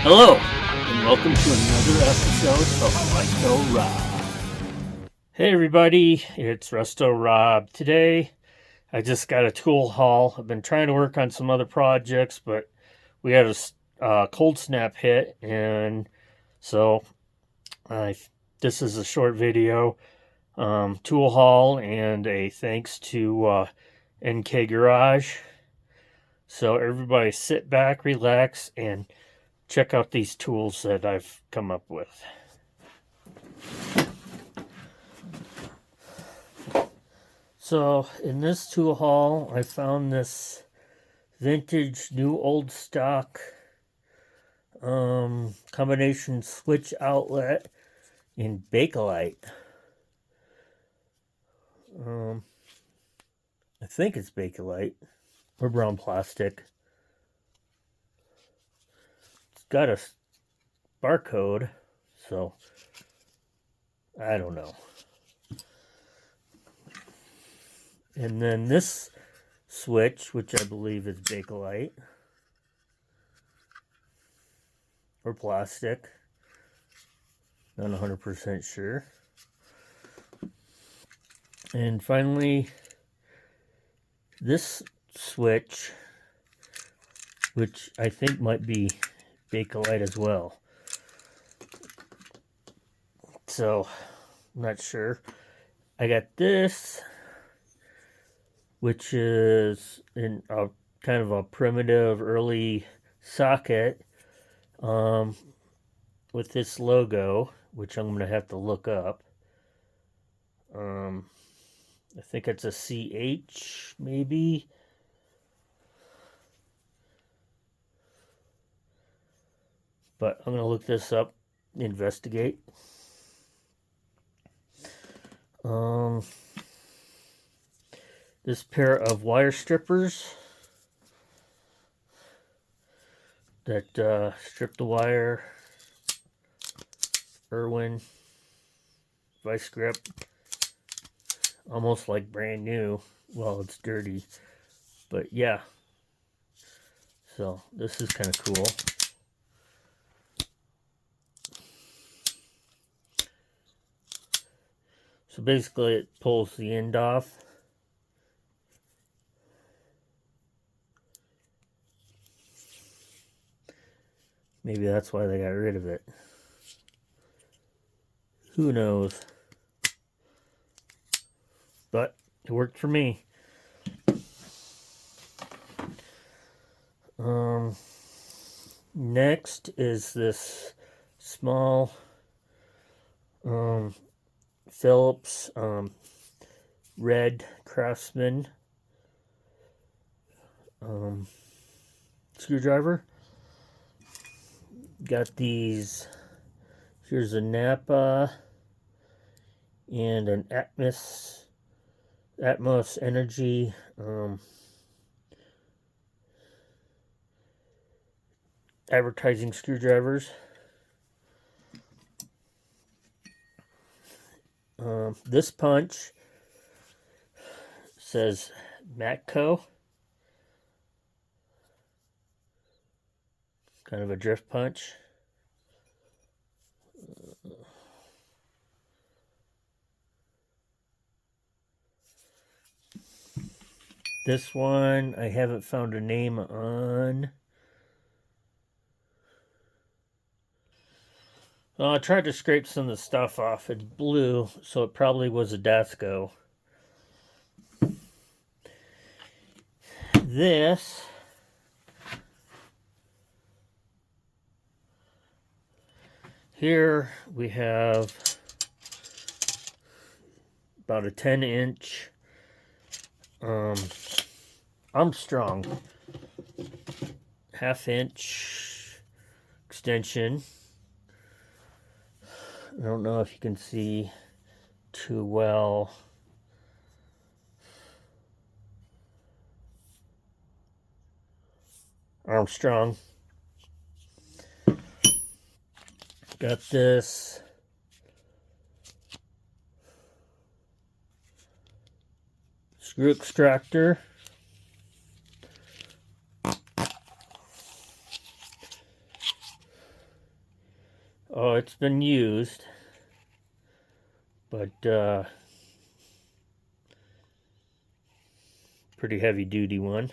Hello, and welcome to another episode of Resto-Rob. Hey everybody, it's Resto-Rob. Today, I just got a tool haul. I've been trying to work on some other projects, but we had a cold snap hit, and so this is a short video, tool haul, and a thanks to NK Garage. So everybody sit back, relax, and check out these tools that I've come up with. So in this tool haul, I found this vintage new old stock combination switch outlet in Bakelite. I think it's Bakelite or brown plastic. Got a barcode, so I don't know. And then this switch, which I believe is Bakelite or plastic, not 100% sure. And finally, this switch, which I think might be Bakelite as well. So, I'm not sure. I got this, which is in a kind of a primitive early socket with this logo, which I'm going to have to look up. I think it's a CH, maybe. But I'm going to look this up, investigate. This pair of wire strippers that strip the wire, Irwin, vice grip, almost like brand new. Well, it's dirty, but yeah. So this is kind of cool. So basically it pulls the end off. Maybe that's why they got rid of it. Who knows? But it worked for me. Next is this small Phillips red Craftsman screwdriver. Got these. Here's a Napa and an Atmos Energy advertising screwdrivers. This punch says Matco. Kind of a drift punch. This one I haven't found a name on. I tried to scrape some of the stuff off. It's blue, so it probably was a Dasco. This here we have about a 10-inch Armstrong 1/2-inch extension. I don't know if you can see too well. Armstrong. Got this screw extractor. Oh, it's been used, but pretty heavy duty one.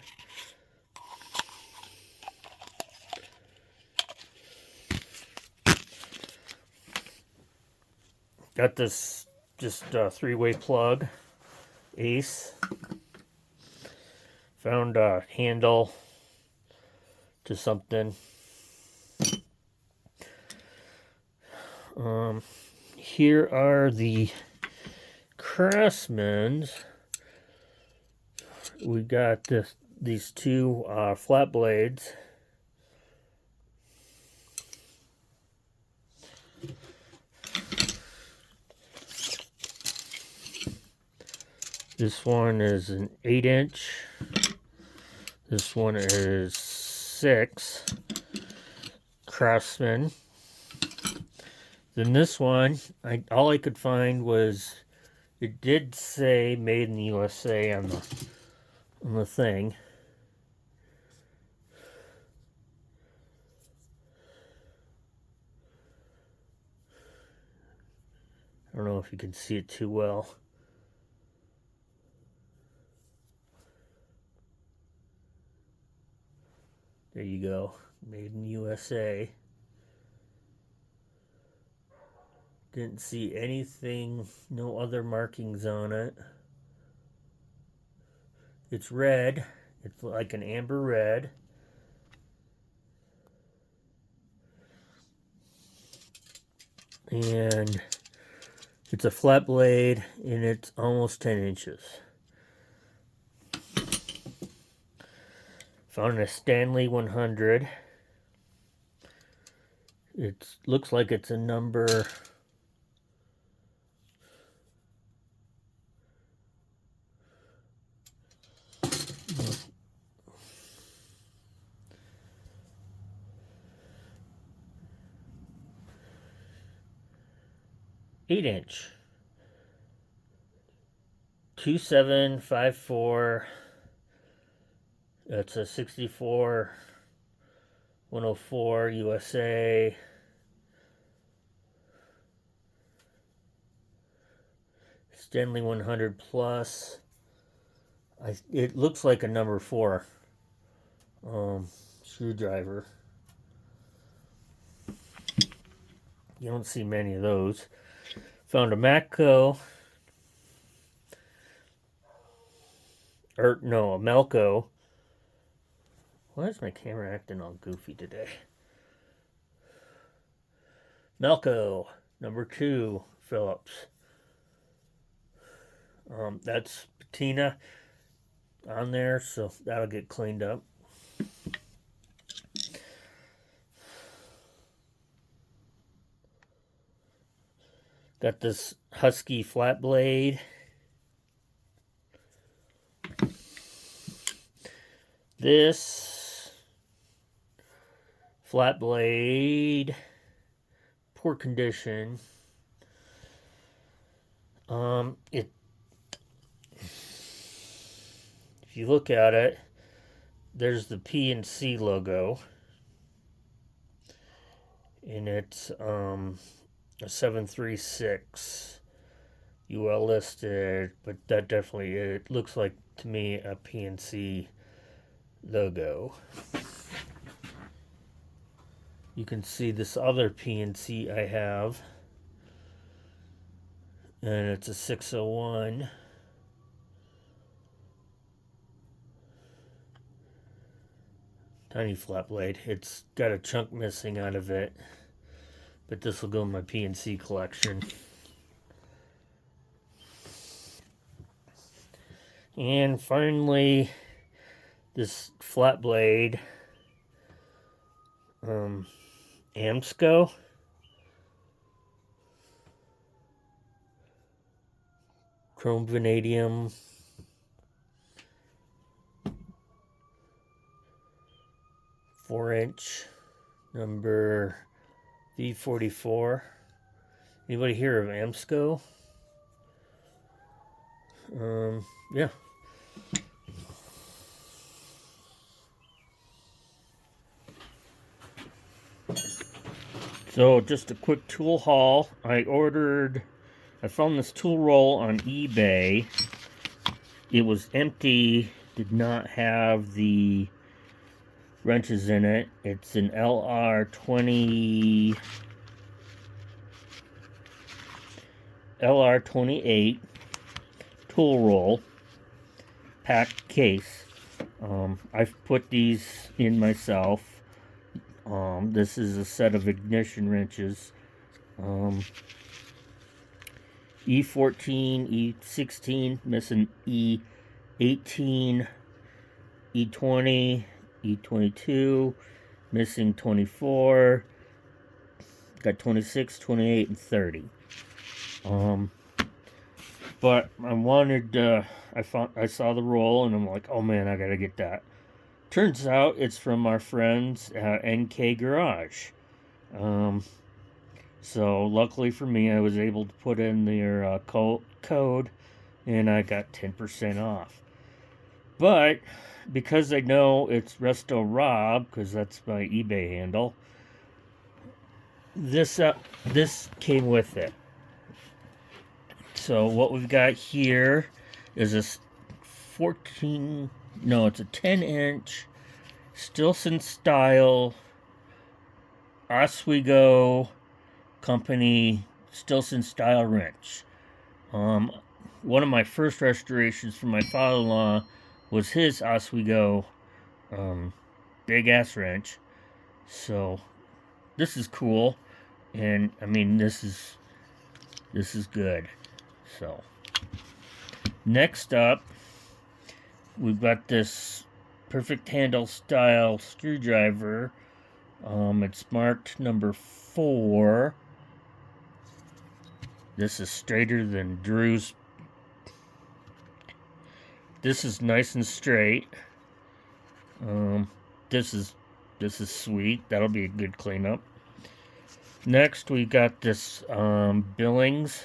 Got this just three-way plug, Ace. Found a handle to something. Here are the Craftsman's. We got these two flat blades. This one is an 8-inch. This one is 6. Craftsman. Then this one, all I could find was, it did say made in the USA on the thing. I don't know if you can see it too well. There you go. Made in USA. Didn't see anything, no other markings on it. It's red. It's like an amber red. And it's a flat blade, and it's almost 10 inches. Found a Stanley 100. It looks like it's a number 8-inch. 2754. That's a 64 104 USA. Stanley 100 plus. It looks like a number 4 screwdriver. You don't see many of those. Found a Matco. A Melco. Why is my camera acting all goofy today? Melco, number 2, Phillips. That's patina on there, so that'll get cleaned up. Got this Husky flat blade. This flat blade, poor condition. If you look at it, there's the P&C logo, and it's a 736 UL listed, but that definitely, it looks like to me a P&C logo. You can see this other P&C I have, and it's a 601. Tiny flat blade. It's got a chunk missing out of it, but this will go in my P&C collection. And finally, this flat blade, Amsco. Chrome vanadium. Four-inch, number V44. Anybody hear of Amsco? Yeah. So just a quick tool haul. I found this tool roll on eBay. It was empty, did not have the wrenches in it. It's an LR28 tool roll packed case. I've put these in myself. This is a set of ignition wrenches. E14, E16, missing E18, E20, E22, missing 24, got 26, 28, and 30. But I wanted, I saw the roll and I'm like, oh man, I gotta get that. Turns out it's from our friends at NK Garage. So luckily for me, I was able to put in their code and I got 10% off. But because I know it's Resto-Rob, because that's my eBay handle, this came with it. So what we've got here is a 10-inch Stilson style Oswego company Stilson style wrench. One of my first restorations from my father-in-law was his Oswego big ass wrench. So this is cool, and I mean this is good. So next up, we've got this perfect handle style screwdriver. It's marked number 4. This is straighter than Drew's. This is nice and straight. This is sweet. That'll be a good cleanup. Next, we got this Billings,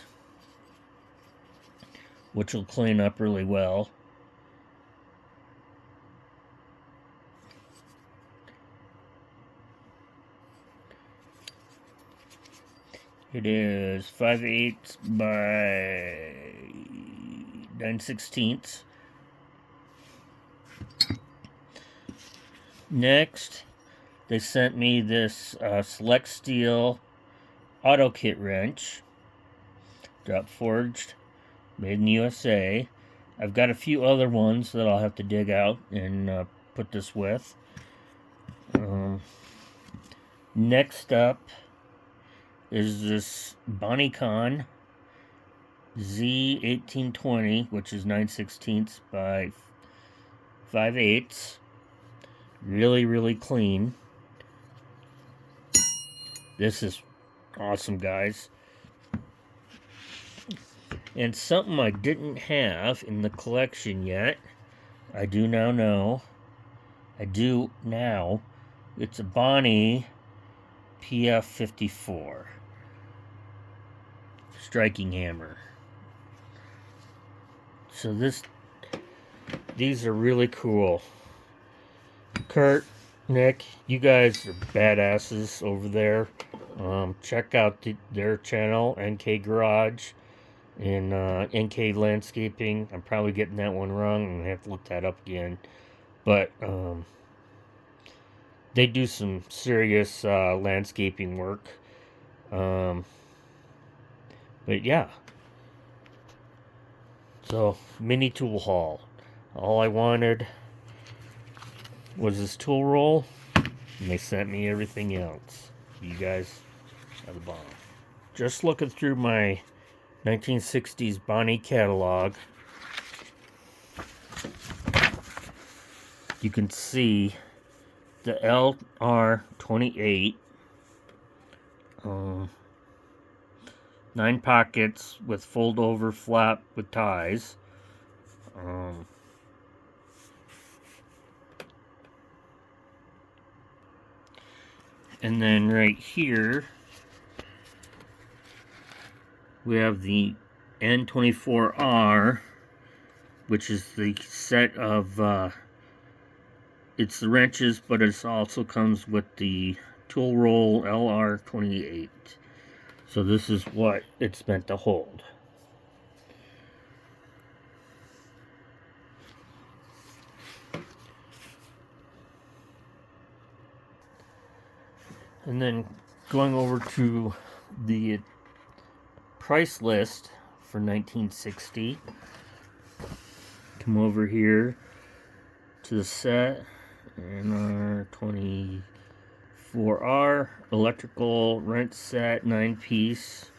which will clean up really well. It is 5/8 by 9/16. Next, they sent me this Select Steel Auto Kit wrench, drop forged, made in the USA. I've got a few other ones that I'll have to dig out and put this with. Next up is this Bonicon Z1820, which is 9/16 by 5/8. Really, really clean. This is awesome, guys. And something I didn't have in the collection yet, I do now know. I do now. It's a Bonnie PF54 striking hammer. So these are really cool. Kurt, Nick, you guys are badasses over there. Check out their channel, NK Garage and NK Landscaping. I'm probably getting that one wrong. I'm gonna have to look that up again. But they do some serious landscaping work. But yeah. So, mini tool haul. All I wanted was this tool roll, and they sent me everything else. You guys are the bomb. Just looking through my 1960s Bonnie catalog, you can see the LR28, 9 pockets with fold over flap with ties. And then right here, we have the N24R, which is the set of, it's the wrenches, but it also comes with the tool roll LR28. So this is what it's meant to hold. And then going over to the price list for 1960. Come over here to the set, and our 24R electrical wrench set 9-piece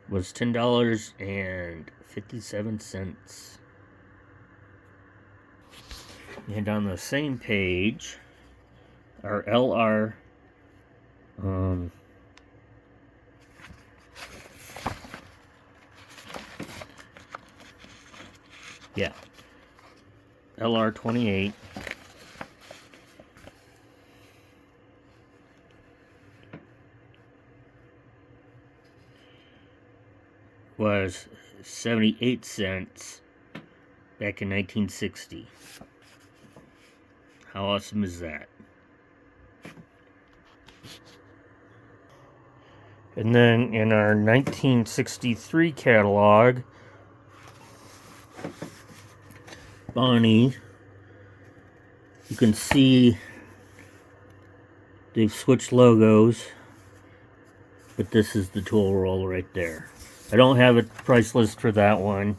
was $10.57. And on the same page, our LR LR28 was 78 cents back in 1960. How awesome is that? And then in our 1963 catalog, Bonnie, you can see they've switched logos, but this is the tool roll right there. I don't have a price list for that one,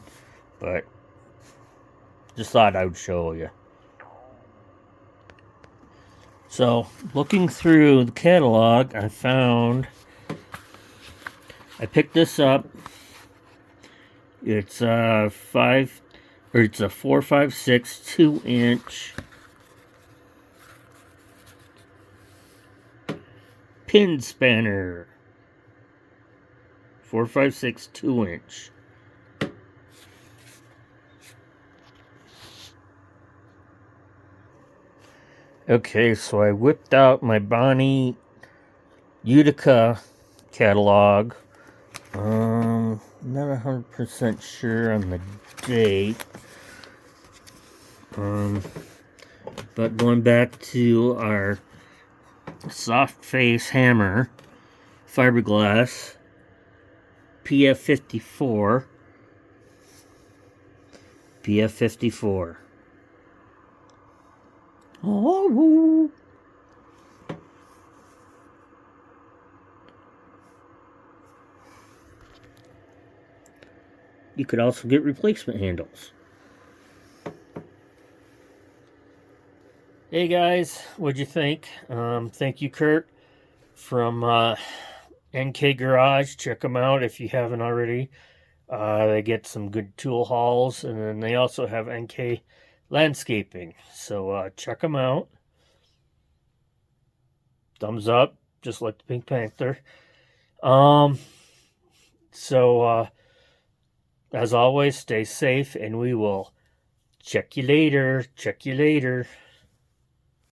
but just thought I would show you. So, looking through the catalog, I picked this up. It's a 4.56 2-inch pin spanner. 4.56 2-inch. Okay, so I whipped out my Bonnie Utica catalog. Not 100% sure on the date. But going back to our soft face hammer, fiberglass, PF54. Oh. You could also get replacement handles. Hey guys, what'd you think? Thank you, Kurt, from NK Garage. Check them out if you haven't already. They get some good tool hauls, and then they also have NK Landscaping. So check them out. Thumbs up, just like the Pink Panther. As always, stay safe, and we will check you later.